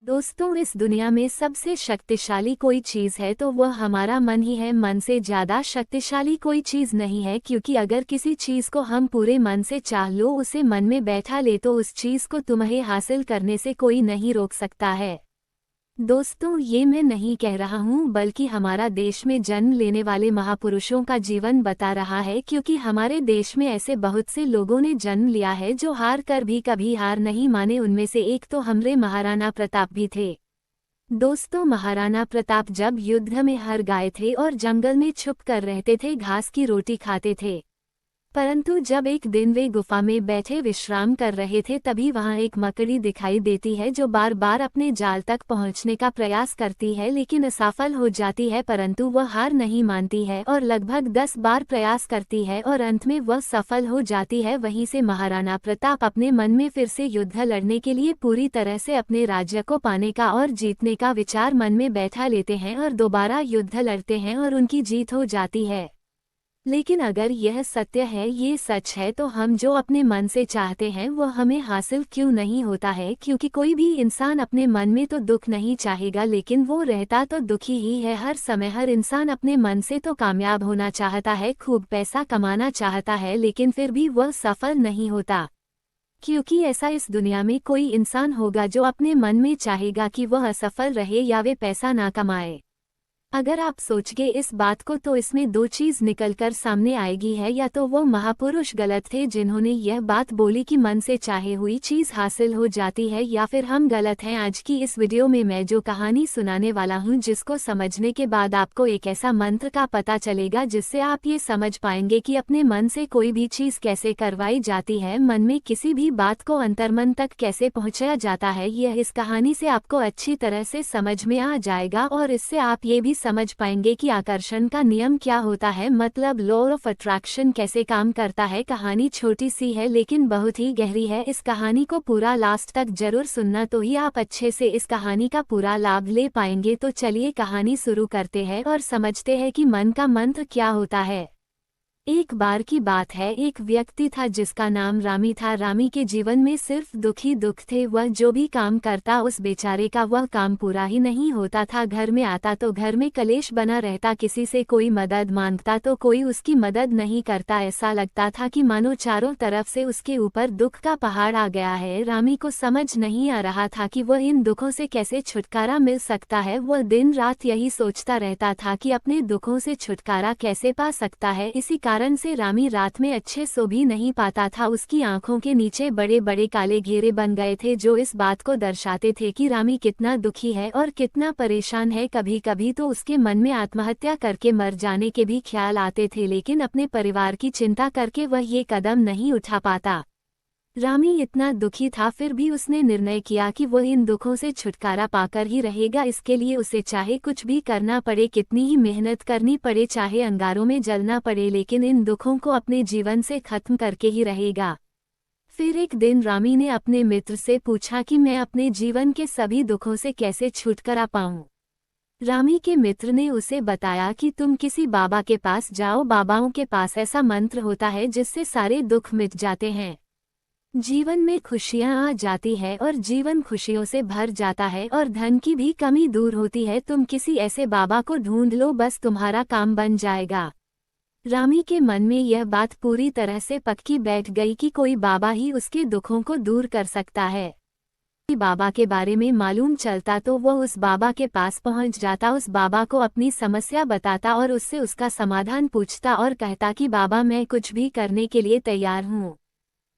दोस्तों, इस दुनिया में सबसे शक्तिशाली कोई चीज़ है तो वह हमारा मन ही है। मन से ज़्यादा शक्तिशाली कोई चीज़ नहीं है, क्योंकि अगर किसी चीज़ को हम पूरे मन से चाह लो, उसे मन में बैठा ले, तो उस चीज़ को तुम्हें हासिल करने से कोई नहीं रोक सकता है। दोस्तों, ये मैं नहीं कह रहा हूँ, बल्कि हमारा देश में जन्म लेने वाले महापुरुषों का जीवन बता रहा है, क्योंकि हमारे देश में ऐसे बहुत से लोगों ने जन्म लिया है जो हार कर भी कभी हार नहीं माने। उनमें से एक तो हमारे महाराणा प्रताप भी थे। दोस्तों, महाराणा प्रताप जब युद्ध में हार गए थे और जंगल में छुप कर रहते थे, घास की रोटी खाते थे। परंतु जब एक दिन वे गुफा में बैठे विश्राम कर रहे थे, तभी वहां एक मकड़ी दिखाई देती है जो बार बार अपने जाल तक पहुंचने का प्रयास करती है, लेकिन असफल हो जाती है। परंतु वह हार नहीं मानती है और लगभग 10 बार प्रयास करती है और अंत में वह सफल हो जाती है। वहीं से महाराणा प्रताप अपने मन में फिर से युद्ध लड़ने के लिए पूरी तरह से अपने राज्य को पाने का और जीतने का विचार मन में बैठा लेते हैं और दोबारा युद्ध लड़ते हैं और उनकी जीत हो जाती है। लेकिन अगर यह सत्य है, ये सच है, तो हम जो अपने मन से चाहते हैं वह हमें हासिल क्यों नहीं होता है? क्योंकि कोई भी इंसान अपने मन में तो दुख नहीं चाहेगा, लेकिन वो रहता तो दुखी ही है हर समय। हर इंसान अपने मन से तो कामयाब होना चाहता है, खूब पैसा कमाना चाहता है, लेकिन फिर भी वह सफल नहीं होता। क्योंकि ऐसा इस दुनिया में कोई इंसान होगा जो अपने मन में चाहेगा कि वह असफल रहे या वे पैसा ना कमाए। अगर आप सोचगे इस बात को, तो इसमें दो चीज़ निकलकर सामने आएगी है, या तो वो महापुरुष गलत थे जिन्होंने यह बात बोली कि मन से चाहे हुई चीज़ हासिल हो जाती है, या फिर हम गलत हैं। आज की इस वीडियो में मैं जो कहानी सुनाने वाला हूँ, जिसको समझने के बाद आपको एक ऐसा मंत्र का पता चलेगा जिससे आप ये समझ पाएंगे कि अपने मन से कोई भी चीज़ कैसे करवाई जाती है, मन में किसी भी बात को अंतर्मन तक कैसे पहुँचाया जाता है। यह इस कहानी से आपको अच्छी तरह से समझ में आ जाएगा और इससे आप ये भी समझ पाएंगे कि आकर्षण का नियम क्या होता है, मतलब लॉ ऑफ अट्रैक्शन कैसे काम करता है। कहानी छोटी सी है लेकिन बहुत ही गहरी है। इस कहानी को पूरा लास्ट तक जरूर सुनना, तो ही आप अच्छे से इस कहानी का पूरा लाभ ले पाएंगे। तो चलिए कहानी शुरू करते हैं और समझते हैं कि मन का मंत्र क्या होता है। एक बार की बात है, एक व्यक्ति था जिसका नाम रामी था। रामी के जीवन में सिर्फ दुख ही दुख थे। वह जो भी काम करता, उस बेचारे का वह काम पूरा ही नहीं होता था। घर में आता तो घर में कलेश बना रहता, किसी से कोई मदद मांगता तो कोई उसकी मदद नहीं करता। ऐसा लगता था कि मानो चारों तरफ से उसके ऊपर दुख का पहाड़ आ गया है। रामी को समझ नहीं आ रहा था कि वह इन दुखों से कैसे छुटकारा मिल सकता है। वह दिन रात यही सोचता रहता था कि अपने दुखों से छुटकारा कैसे पा सकता है। इसी कारण से रामी रात में अच्छे सो भी नहीं पाता था। उसकी आंखों के नीचे बड़े बड़े काले घेरे बन गए थे, जो इस बात को दर्शाते थे कि रामी कितना दुखी है और कितना परेशान है। कभी कभी तो उसके मन में आत्महत्या करके मर जाने के भी ख्याल आते थे, लेकिन अपने परिवार की चिंता करके वह ये कदम नहीं उठा पाता। रामी इतना दुखी था, फिर भी उसने निर्णय किया कि वह इन दुखों से छुटकारा पाकर ही रहेगा। इसके लिए उसे चाहे कुछ भी करना पड़े, कितनी ही मेहनत करनी पड़े, चाहे अंगारों में जलना पड़े, लेकिन इन दुखों को अपने जीवन से खत्म करके ही रहेगा। फिर एक दिन रामी ने अपने मित्र से पूछा कि मैं अपने जीवन के सभी दुखों से कैसे छुटकारा पाऊं। रामी के मित्र ने उसे बताया कि तुम किसी बाबा के पास जाओ। बाबाओं के पास ऐसा मंत्र होता है जिससे सारे दुख मिट जाते हैं, जीवन में खुशियां आ जाती है और जीवन खुशियों से भर जाता है और धन की भी कमी दूर होती है। तुम किसी ऐसे बाबा को ढूंढ लो, बस तुम्हारा काम बन जाएगा। रामी के मन में यह बात पूरी तरह से पक्की बैठ गई कि कोई बाबा ही उसके दुखों को दूर कर सकता है। बाबा के बारे में मालूम चलता तो वह उस बाबा के पास पहुंच जाता, उस बाबा को अपनी समस्या बताता और उससे उसका समाधान पूछता और कहता कि बाबा, मैं कुछ भी करने के लिए तैयार हूँ,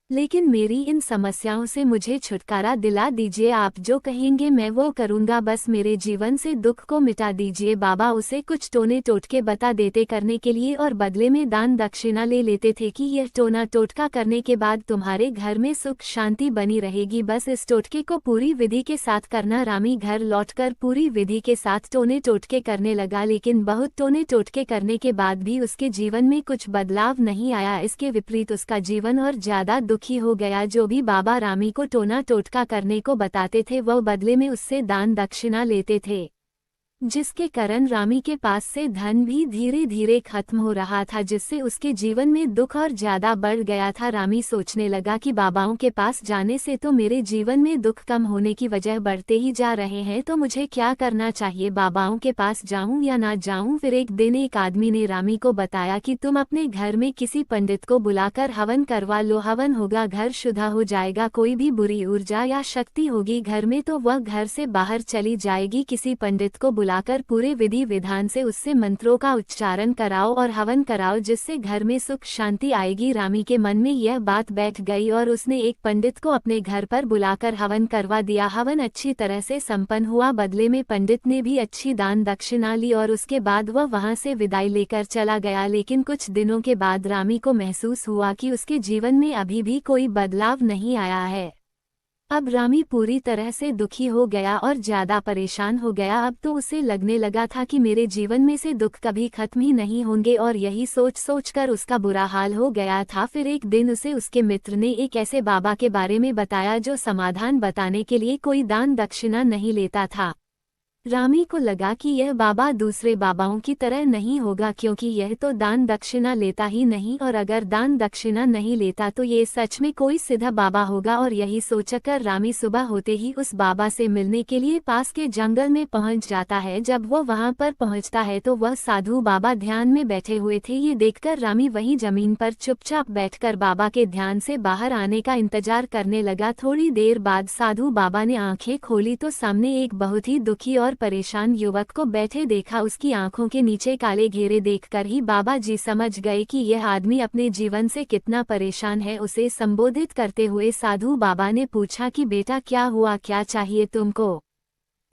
लेकिन मेरी इन समस्याओं से मुझे छुटकारा दिला दीजिए। आप जो कहेंगे मैं वो करूँगा, बस मेरे जीवन से दुख को मिटा दीजिए। बाबा उसे कुछ टोने टोटके बता देते करने के लिए और बदले में दान दक्षिणा ले लेते थे कि यह टोना टोटका करने के बाद तुम्हारे घर में सुख शांति बनी रहेगी, बस इस टोटके को पूरी विधि के साथ करना। रामी घर लौटकर पूरी विधि के साथ टोने टोटके करने लगा, लेकिन बहुत टोने टोटके करने के बाद भी उसके जीवन में कुछ बदलाव नहीं आया। इसके विपरीत उसका जीवन और ज्यादा दुखी हो गया। जो भी बाबा रामी को टोना टोटका करने को बताते थे, वह बदले में उससे दान दक्षिणा लेते थे। जिसके कारण रामी के पास से धन भी धीरे धीरे खत्म हो रहा था, जिससे उसके जीवन में दुख और ज्यादा बढ़ गया था। रामी सोचने लगा कि बाबाओं के पास जाने से तो मेरे जीवन में दुख कम होने की वजह बढ़ते ही जा रहे हैं, तो मुझे क्या करना चाहिए, बाबाओं के पास जाऊं या ना जाऊं। फिर एक दिन एक आदमी ने रामी को बताया कि तुम अपने घर में किसी पंडित को बुलाकर हवन करवा लो, हवन होगा घर शुद्ध हो जाएगा, कोई भी बुरी ऊर्जा या शक्ति होगी घर में तो वह घर से बाहर चली जाएगी। किसी पंडित को बुलाकर पूरे विधि विधान से उससे मंत्रों का उच्चारण कराओ और हवन कराओ, जिससे घर में सुख शांति आएगी। रामी के मन में यह बात बैठ गई और उसने एक पंडित को अपने घर पर बुलाकर हवन करवा दिया। हवन अच्छी तरह से संपन्न हुआ, बदले में पंडित ने भी अच्छी दान दक्षिणा ली और उसके बाद वह वहां से विदाई लेकर चला गया। लेकिन कुछ दिनों के बाद रामी को महसूस हुआ कि उसके जीवन में अभी भी कोई बदलाव नहीं आया है। अब रामी पूरी तरह से दुखी हो गया और ज्यादा परेशान हो गया। अब तो उसे लगने लगा था कि मेरे जीवन में से दुख कभी खत्म ही नहीं होंगे, और यही सोच सोचकर उसका बुरा हाल हो गया था। फिर एक दिन उसे उसके मित्र ने एक ऐसे बाबा के बारे में बताया जो समाधान बताने के लिए कोई दान दक्षिणा नहीं लेता था। रामी को लगा कि यह बाबा दूसरे बाबाओं की तरह नहीं होगा, क्योंकि यह तो दान दक्षिणा लेता ही नहीं, और अगर दान दक्षिणा नहीं लेता तो ये सच में कोई सीधा बाबा होगा। और यही सोचकर रामी सुबह होते ही उस बाबा से मिलने के लिए पास के जंगल में पहुंच जाता है। जब वह वहां पर पहुंचता है तो वह साधु बाबा ध्यान में बैठे हुए थे। ये देखकर रामी वहीं जमीन पर चुपचाप बैठकर बाबा के ध्यान से बाहर आने का इंतजार करने लगा। थोड़ी देर बाद साधु बाबा ने आंखें खोली तो सामने एक बहुत ही दुखी और परेशान युवक को बैठे देखा। उसकी आंखों के नीचे काले घेरे देखकर ही बाबा जी समझ गए कि यह आदमी अपने जीवन से कितना परेशान है। उसे संबोधित करते हुए साधु बाबा ने पूछा कि बेटा क्या हुआ, क्या चाहिए तुमको,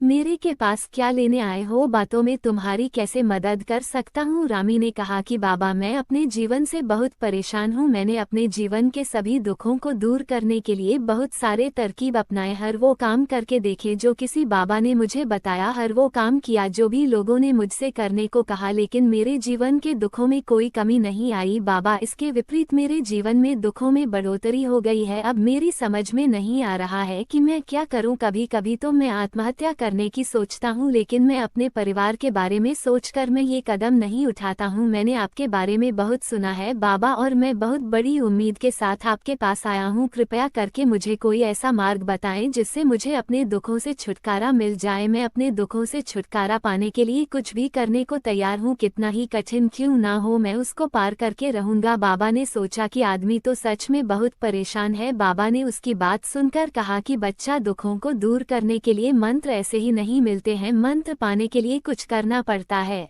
मेरे के पास क्या लेने आए हो, बातों में तुम्हारी कैसे मदद कर सकता हूँ। रामी ने कहा कि बाबा मैं अपने जीवन से बहुत परेशान हूँ, मैंने अपने जीवन के सभी दुखों को दूर करने के लिए बहुत सारे तरकीब अपनाए, हर वो काम करके देखे जो किसी बाबा ने मुझे बताया, हर वो काम किया जो भी लोगों ने मुझसे करने को कहा, लेकिन मेरे जीवन के दुखों में कोई कमी नहीं आई। बाबा इसके विपरीत मेरे जीवन में दुखों में बढ़ोतरी हो गई है। अब मेरी समझ में नहीं आ रहा है कि मैं क्या करूँ। कभी कभी तो मैं आत्महत्या करने की सोचता हूँ, लेकिन मैं अपने परिवार के बारे में सोचकर मैं ये कदम नहीं उठाता हूँ। मैंने आपके बारे में बहुत सुना है बाबा, और मैं बहुत बड़ी उम्मीद के साथ आपके पास आया हूँ। कृपया करके मुझे कोई ऐसा मार्ग बताएं जिससे मुझे अपने दुखों से छुटकारा मिल जाए। मैं अपने दुखों से छुटकारा पाने के लिए कुछ भी करने को तैयार हूँ, कितना ही कठिन क्यों ना हो मैं उसको पार करके रहूंगा। बाबा ने सोचा कि आदमी तो सच में बहुत परेशान है। बाबा ने उसकी बात सुनकर कहा कि बच्चा, दुखों को दूर करने के लिए मंत्र ऐसे ही नहीं मिलते हैं, मंत्र पाने के लिए कुछ करना पड़ता है।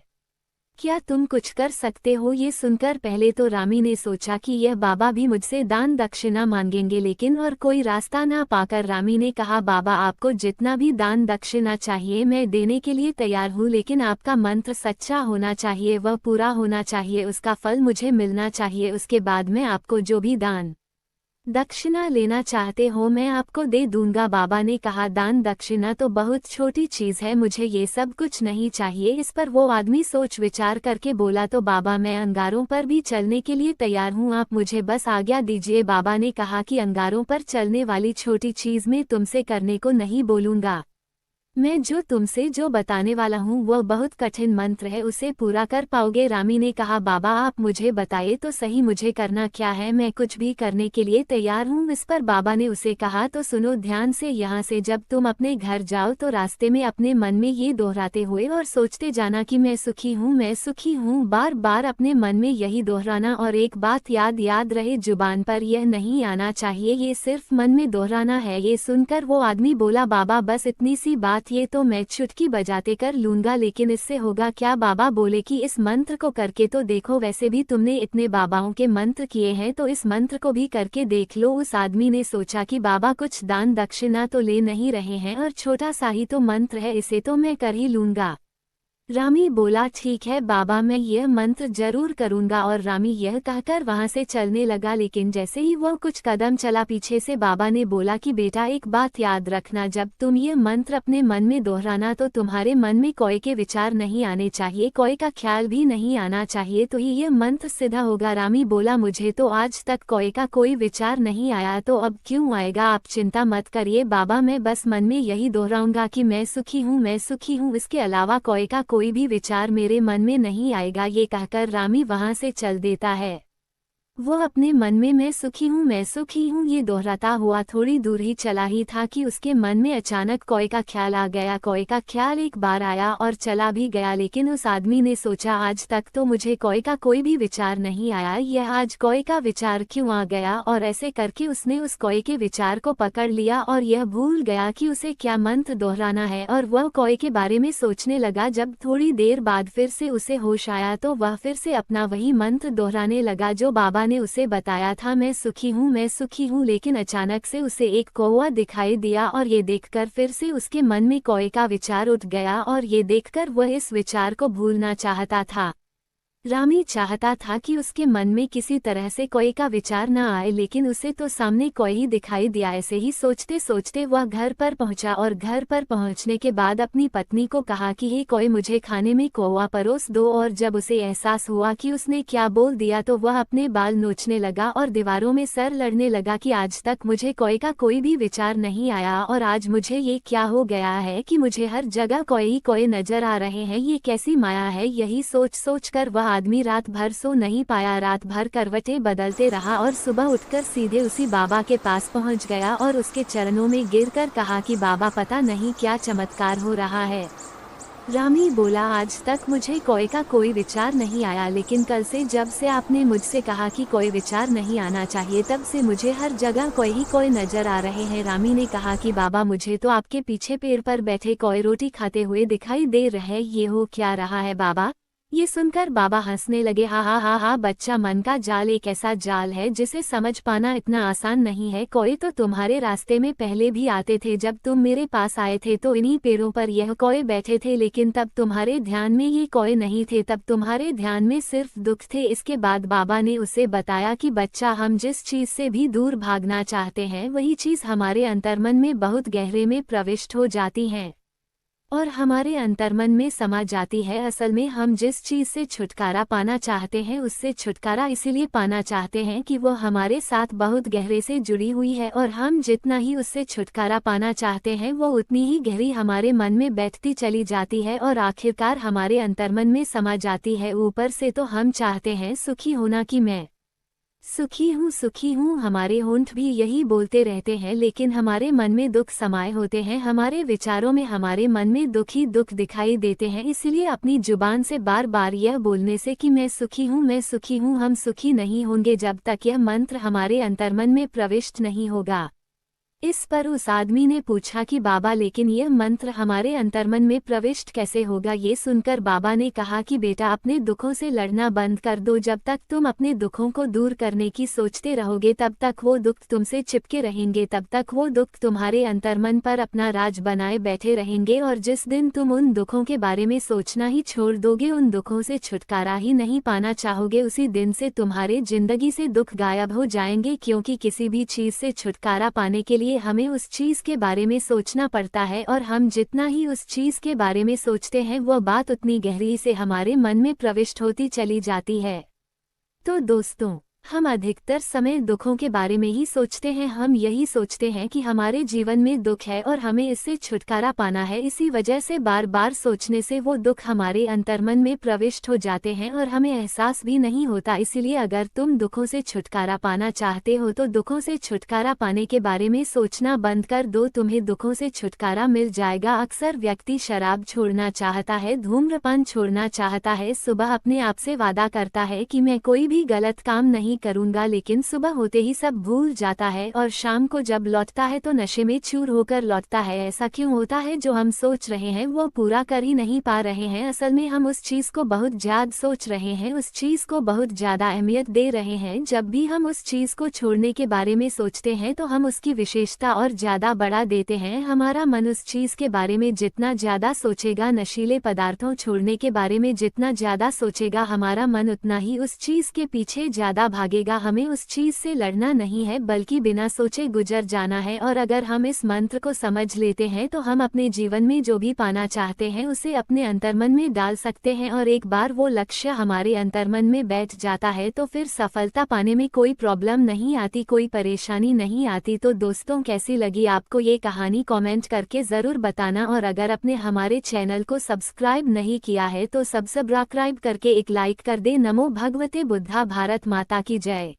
क्या तुम कुछ कर सकते हो। ये सुनकर पहले तो रामी ने सोचा कि यह बाबा भी मुझसे दान दक्षिणा मांगेंगे, लेकिन और कोई रास्ता ना पाकर रामी ने कहा बाबा आपको जितना भी दान दक्षिणा चाहिए मैं देने के लिए तैयार हूँ, लेकिन आपका मंत्र सच्चा होना चाहिए, वह पूरा होना चाहिए, उसका फल मुझे मिलना चाहिए। उसके बाद मैं आपको जो भी दान दक्षिणा लेना चाहते हो मैं आपको दे दूंगा। बाबा ने कहा दान दक्षिणा तो बहुत छोटी चीज है, मुझे ये सब कुछ नहीं चाहिए। इस पर वो आदमी सोच विचार करके बोला तो बाबा मैं अंगारों पर भी चलने के लिए तैयार हूँ, आप मुझे बस आज्ञा दीजिए। बाबा ने कहा कि अंगारों पर चलने वाली छोटी चीज में तुमसे करने को नहीं बोलूंगा, मैं जो तुमसे जो बताने वाला हूँ वह बहुत कठिन मंत्र है, उसे पूरा कर पाओगे। रामी ने कहा बाबा आप मुझे बताइए तो सही मुझे करना क्या है, मैं कुछ भी करने के लिए तैयार हूँ। इस पर बाबा ने उसे कहा तो सुनो ध्यान से, यहाँ से जब तुम अपने घर जाओ तो रास्ते में अपने मन में ये दोहराते हुए और सोचते जाना कि मैं सुखी हूँ, मैं सुखी हूँ, बार बार अपने मन में यही दोहराना। और एक बात याद रहे, जुबान पर यह नहीं आना चाहिए, ये सिर्फ मन में दोहराना है। ये सुनकर वो आदमी बोला बाबा बस इतनी सी बात, ये तो मैं चुटकी बजाते कर लूंगा, लेकिन इससे होगा क्या। बाबा बोले कि इस मंत्र को करके तो देखो, वैसे भी तुमने इतने बाबाओं के मंत्र किए हैं तो इस मंत्र को भी करके देख लो। उस आदमी ने सोचा कि बाबा कुछ दान दक्षिणा तो ले नहीं रहे हैं और छोटा सा ही तो मंत्र है, इसे तो मैं कर ही लूंगा। रामी बोला ठीक है बाबा, मैं यह मंत्र जरूर करूंगा। और रामी यह कहकर वहां से चलने लगा, लेकिन जैसे ही वह कुछ कदम चला पीछे से बाबा ने बोला कि बेटा एक बात याद रखना, जब तुम ये मंत्र अपने मन में दोहराना तो तुम्हारे मन में कोई के विचार नहीं आने चाहिए, कोई का ख्याल भी नहीं आना चाहिए, तो ही यह मंत्र सिद्ध होगा। रामी बोला मुझे तो आज तक कोई का कोई विचार नहीं आया, तो अब क्यों आएगा? आप चिंता मत करिए बाबा, मैं बस मन में यही दोहराऊंगा कि मैं सुखी हूँ, मैं सुखी हूँ, इसके अलावा कोई का कोई भी विचार मेरे मन में नहीं आएगा। ये कहकर रामी वहां से चल देता है। वो अपने मन में मैं सुखी हूँ, मैं सुखी हूँ ये दोहराता हुआ थोड़ी दूर ही चला ही था कि उसके मन में अचानक कोई का ख्याल आ गया। कोई का ख्याल एक बार आया और चला भी गया, लेकिन उस आदमी ने सोचा आज तक तो मुझे कोई का कोई भी विचार नहीं आया, यह आज कोई का विचार क्यों आ गया? और ऐसे करके उसने उस कोई के विचार को पकड़ लिया और यह भूल गया कि उसे क्या मंत्र दोहराना है, और वह कोई के बारे में सोचने लगा। जब थोड़ी देर बाद फिर से उसे होश आया तो वह फिर से अपना वही मंत्र दोहराने लगा जो बाबा ने उसे बताया था, मैं सुखी हूँ, मैं सुखी हूँ। लेकिन अचानक से उसे एक कौवा दिखाई दिया और ये देखकर फिर से उसके मन में कोई का विचार उठ गया, और ये देखकर वह इस विचार को भूलना चाहता था। रामी चाहता था कि उसके मन में किसी तरह से कोई का विचार न आए, लेकिन उसे तो सामने कोई ही दिखाई दिया। ऐसे ही सोचते सोचते वह घर पर पहुंचा और घर पर पहुंचने के बाद अपनी पत्नी को कहा कि हे कोई, मुझे खाने में कौवा परोस दो। और जब उसे एहसास हुआ कि उसने क्या बोल दिया तो वह अपने बाल नोचने लगा और दीवारों में सर लड़ने लगा कि आज तक मुझे कोई का कोई भी विचार नहीं आया, और आज मुझे ये क्या हो गया है कि मुझे हर जगह कोई नजर आ रहे हैं, ये कैसी माया है? यही सोच सोच कर वह आदमी रात भर सो नहीं पाया, रात भर करवटें बदलते रहा और सुबह उठकर सीधे उसी बाबा के पास पहुंच गया और उसके चरणों में गिरकर कहा कि बाबा पता नहीं क्या चमत्कार हो रहा है। रामी बोला आज तक मुझे कोई का कोई विचार नहीं आया, लेकिन कल से जब से आपने मुझसे कहा कि कोई विचार नहीं आना चाहिए तब से मुझे हर जगह कोई नजर आ रहे हैं। रामी ने कहा कि बाबा मुझे तो आपके पीछे पेड़ पर बैठे कोई रोटी खाते हुए दिखाई दे रहे, ये हो क्या रहा है बाबा? ये सुनकर बाबा हंसने लगे, हा हा हा हा बच्चा, मन का जाल एक ऐसा जाल है जिसे समझ पाना इतना आसान नहीं है। कोई तो तुम्हारे रास्ते में पहले भी आते थे, जब तुम मेरे पास आए थे तो इन्हीं पेड़ों पर यह कोई बैठे थे, लेकिन तब तुम्हारे ध्यान में ये कोई नहीं थे, तब तुम्हारे ध्यान में सिर्फ दुख थे। इसके बाद बाबा ने उसे बताया कि बच्चा, हम जिस चीज से भी दूर भागना चाहते हैं वही चीज हमारे अंतर्मन में बहुत गहरे में प्रविष्ट हो जाती है और हमारे अंतर्मन में समा जाती है। असल में हम जिस चीज से छुटकारा पाना चाहते हैं उससे छुटकारा इसीलिए पाना चाहते हैं कि वो हमारे साथ बहुत गहरे से जुड़ी हुई है, और हम जितना ही उससे छुटकारा पाना चाहते हैं वो उतनी ही गहरी हमारे मन में बैठती चली जाती है और आखिरकार हमारे अंतर्मन में समा जाती है। ऊपर से तो हम चाहते हैं सुखी होना कि मैं सुखी हूँ, हमारे होंठ भी यही बोलते रहते हैं, लेकिन हमारे मन में दुख समाये होते हैं, हमारे विचारों में हमारे मन में दुख ही दुख दिखाई देते हैं। इसलिए अपनी जुबान से बार बार यह बोलने से कि मैं सुखी हूँ, मैं सुखी हूँ, हम सुखी नहीं होंगे जब तक यह मंत्र हमारे अंतर्मन में प्रविष्ट नहीं होगा। इस पर उस आदमी ने पूछा कि बाबा लेकिन यह मंत्र हमारे अंतर्मन में प्रविष्ट कैसे होगा? ये सुनकर बाबा ने कहा कि बेटा, अपने दुखों से लड़ना बंद कर दो। जब तक तुम अपने दुखों को दूर करने की सोचते रहोगे तब तक वो दुख तुमसे चिपके रहेंगे, तब तक वो दुख तुम्हारे अंतर्मन पर अपना राज बनाए बैठे रहेंगे, और जिस दिन तुम उन दुखों के बारे में सोचना ही छोड़ दोगे, उन दुखों से छुटकारा ही नहीं पाना चाहोगे, उसी दिन से तुम्हारे जिंदगी से दुख गायब हो जाएंगे। क्योंकि किसी भी चीज से छुटकारा पाने के लिए हमें उस चीज के बारे में सोचना पड़ता है, और हम जितना ही उस चीज के बारे में सोचते हैं वो बात उतनी गहरी से हमारे मन में प्रविष्ट होती चली जाती है। तो दोस्तों, हम अधिकतर समय दुखों के बारे में ही सोचते हैं। हम यही सोचते हैं कि हमारे जीवन में दुख है और हमें इससे छुटकारा पाना है, इसी वजह से बार बार सोचने से वो दुख हमारे अंतर्मन में प्रविष्ट हो जाते हैं और हमें एहसास भी नहीं होता। इसीलिए अगर तुम दुखों से छुटकारा पाना चाहते हो तो दुखों से छुटकारा पाने के बारे में सोचना बंद कर दो, तुम्हें दुखों से छुटकारा मिल जाएगा। अक्सर व्यक्ति शराब छोड़ना चाहता है, धूम्रपान छोड़ना चाहता है, सुबह अपने आप से वादा करता है कि मैं कोई भी गलत काम नहीं नहीं करूँगा, लेकिन सुबह होते ही सब भूल जाता है और शाम को जब लौटता है तो नशे में चूर होकर लौटता है। ऐसा क्यों होता है? जो हम सोच रहे हैं वो पूरा कर ही नहीं पा रहे हैं। असल में हम उस चीज़ को बहुत ज़्यादा सोच रहे हैं, उस चीज़ को बहुत ज़्यादा अहमियत दे रहे हैं। जब भी हम उस चीज़ को छोड़ने के बारे में सोचते हैं तो हम उसकी विशेषता और ज़्यादा बढ़ा देते हैं। हमारा मन उस चीज़ के बारे में जितना ज़्यादा सोचेगा, नशीले पदार्थों छोड़ने के बारे में जितना ज़्यादा सोचेगा, हमारा मन उतना ही उस चीज़ के पीछे ज़्यादा भागेगा। हमें उस चीज़ से लड़ना नहीं है बल्कि बिना सोचे गुजर जाना है। और अगर हम इस मंत्र को समझ लेते हैं तो हम अपने जीवन में जो भी पाना चाहते हैं उसे अपने अंतर्मन में डाल सकते हैं। और एक बार वो लक्ष्य हमारे अंतर्मन में बैठ जाता है तो फिर सफलता पाने में कोई प्रॉब्लम नहीं आती, कोई परेशानी नहीं आती। तो दोस्तों, कैसी लगी आपको ये कहानी? कमेंट करके ज़रूर बताना। और अगर आपने हमारे चैनल को सब्सक्राइब नहीं किया है तो सब्सक्राइब करके एक लाइक कर दे। नमो भगवते बुद्धा। भारत माता की जय।